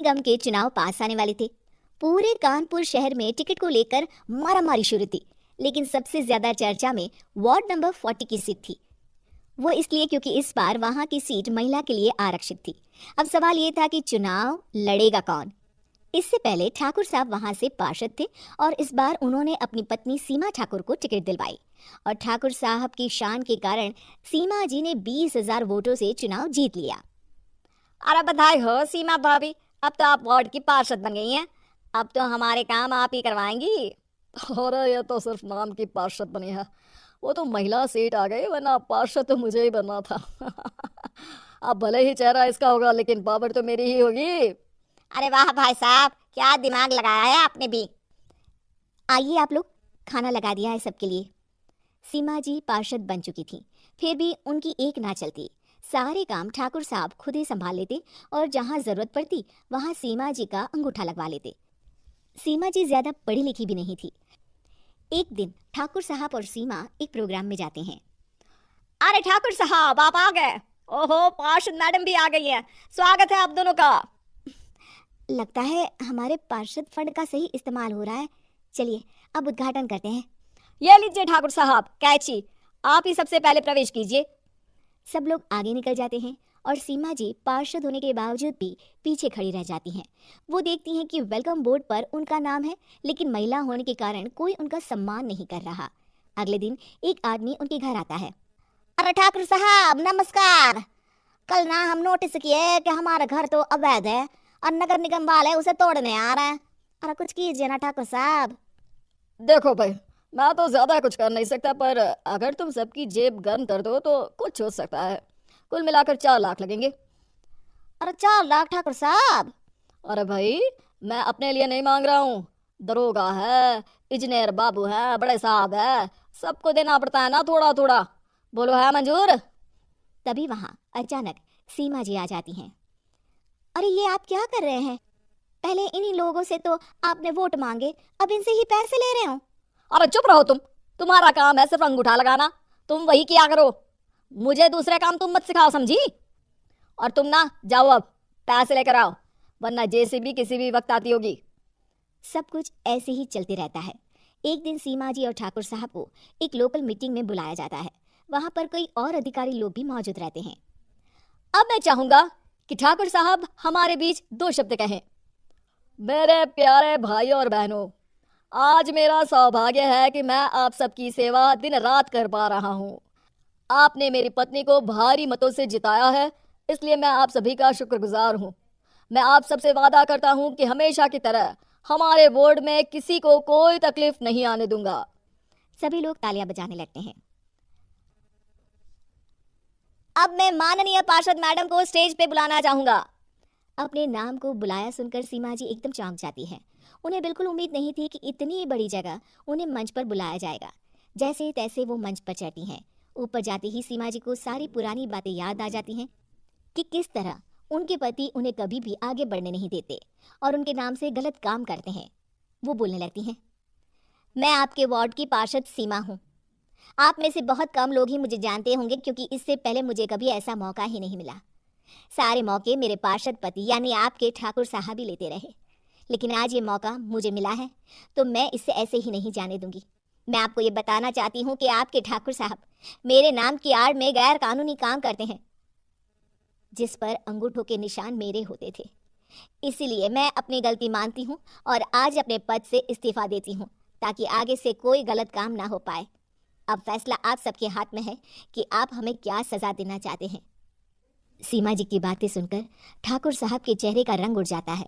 निगम के चुनाव पास आने वाले थे। पूरे कानपुर शहर में टिकट को लेकर मारामारी शुरू थी, लेकिन सबसे ज्यादा चर्चा में वार्ड नंबर 40 की सीट थी। वो इसलिए क्योंकि इस बार वहां की सीट महिला के लिए आरक्षित थी। अब सवाल ये था कि चुनाव लड़ेगा कौन। इससे पहले ठाकुर साहब वहां से पार्षद थे और इस बार उन्होंने अपनी पत्नी सीमा ठाकुर को टिकट दिलवाई और ठाकुर साहब की शान के कारण सीमा जी ने 20,000 वोटों से चुनाव जीत लिया। अरे बधाई हो सीमा भाभी, अब तो आप वार्ड की पार्षद बन गई हैं। अब तो हमारे काम आप ही करवाएंगी। अरे ये तो सिर्फ नाम की पार्षद बनी है, वो तो महिला सीट आ गई, वरना पार्षद तो मुझे ही बनना था। अब भले ही चेहरा इसका होगा लेकिन पावर तो मेरी ही होगी। अरे वाह भाई साहब, क्या दिमाग लगाया है आपने भी। आइए आप लोग, खाना लगा दिया है सबके लिए। सीमा जी पार्षद बन चुकी थी, फिर भी उनकी एक ना चलती। सारे काम ठाकुर साहब खुद ही संभाल लेते और जहां जरूरत पड़ती वहां सीमा जी का अंगूठा लगवा लेते। सीमा जी ज्यादा पढ़ी लिखी भी नहीं थी। एक दिन ठाकुर साहब और सीमा एक प्रोग्राम में जाते हैं। अरे ठाकुर साहब आप आ गए। ओहो, पार्षद मैडम भी आ गई है। स्वागत है आप दोनों का। लगता है हमारे पार्षद फंड का सही इस्तेमाल हो रहा है। चलिए अब उद्घाटन करते हैं। ये लीजिए ठाकुर साहब कैची, आप ही सबसे पहले प्रवेश कीजिए। सब लोग आगे निकल जाते हैं और सीमा जी पार्षद होने के बावजूद भी पीछे खड़ी रह जाती हैं। वो देखती हैं कि वेलकम बोर्ड पर उनका नाम है, लेकिन महिला होने के कारण कोई उनका सम्मान नहीं कर रहा। अगले दिन एक आदमी उनके घर आता है। अरे ठाकुर साहब नमस्कार। कल ना हम नोटिस किए कि हमारा घर तो अवैध है और नगर निगम वाले उसे तोड़ने आ रहे हैं। अरे कुछ कीजिए ना ठाकुर साहब। देखो भाई, मैं तो ज्यादा कुछ कर नहीं सकता, पर अगर तुम सबकी जेब गर्म कर दो तो कुछ हो सकता है। कुल मिलाकर 4 लाख लगेंगे। अरे 4 लाख ठाकुर साहब? अरे भाई, मैं अपने लिए नहीं मांग रहा हूँ। दरोगा है, इंजीनियर बाबू है, बड़े साहब है, सबको देना पड़ता है ना थोड़ा थोड़ा। बोलो है मंजूर? तभी वहां अचानक सीमा जी आ जाती हैं। अरे ये आप क्या कर रहे हैं? पहले इन्हीं लोगों से तो आपने वोट मांगे, अब इनसे ही पैसे ले रहे हो। अरे चुप रहो तुम, तुम्हारा काम है सिर्फ अंगूठा लगाना, तुम वही किया करो। मुझे दूसरे काम तुम मत सिखाओ, समझी? और तुम ना जाओ, अब पैसे लेकर आओ, वरना जेसीबी किसी भी वक्त आती होगी। सब कुछ ऐसे ही चलते रहता है। एक दिन सीमा जी और ठाकुर साहब को एक लोकल मीटिंग में बुलाया जाता है। वहां पर कई और अधिकारी लोग भी मौजूद रहते हैं। अब मैं चाहूंगा कि ठाकुर साहब हमारे बीच 2 शब्द कहें। मेरे प्यारे भाइयों और बहनों, आज मेरा सौभाग्य है कि मैं आप सबकी सेवा दिन रात कर पा रहा हूँ। आपने मेरी पत्नी को भारी मतों से जिताया है, इसलिए मैं आप सभी का शुक्रगुजार हूँ। मैं आप सबसे वादा करता हूँ कि हमेशा की तरह हमारे वार्ड में किसी को कोई तकलीफ नहीं आने दूंगा। सभी लोग तालियां बजाने लगते हैं। अब मैं माननीय पार्षद मैडम को स्टेज पे बुलाना चाहूंगा। अपने नाम को बुलाया सुनकर सीमा जी एकदम चौंक जाती हैं। उन्हें बिल्कुल उम्मीद नहीं थी कि इतनी बड़ी जगह उन्हें मंच पर बुलाया जाएगा। जैसे तैसे वो मंच पर चढ़ती हैं। ऊपर जाते ही सीमा जी को सारी पुरानी बातें याद आ जाती हैं कि किस तरह उनके पति उन्हें कभी भी आगे बढ़ने नहीं देते और उनके नाम से गलत काम करते हैं। वो बोलने लगती हैं, मैं आपके वार्ड की पार्षद सीमा हूँ। आप में से बहुत कम लोग ही मुझे जानते होंगे, क्योंकि इससे पहले मुझे कभी ऐसा मौका ही नहीं मिला। सारे मौके मेरे पार्षद पति यानी आपके ठाकुर साहब ही लेते रहे, लेकिन आज ये मौका मुझे मिला है तो मैं इसे ऐसे ही नहीं जाने दूंगी। मैं आपको ये बताना चाहती हूँ कि आपके ठाकुर साहब मेरे नाम की आड़ में गैर कानूनी काम करते हैं, जिस पर अंगूठों के निशान मेरे होते थे। इसीलिए मैं अपनी गलती मानती हूँ और आज अपने पद से इस्तीफा देती हूँ, ताकि आगे से कोई गलत काम ना हो पाए। अब फैसला आप सबके हाथ में है कि आप हमें क्या सजा देना चाहते हैं। सीमा जी की बातें सुनकर ठाकुर साहब के चेहरे का रंग उड़ जाता है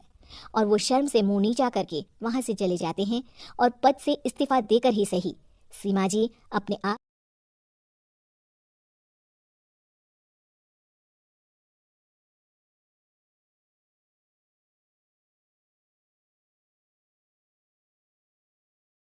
और वो शर्म से मुंह नीचा करके वहां से चले जाते हैं और पद से इस्तीफा देकर ही सही सीमा जी अपने आप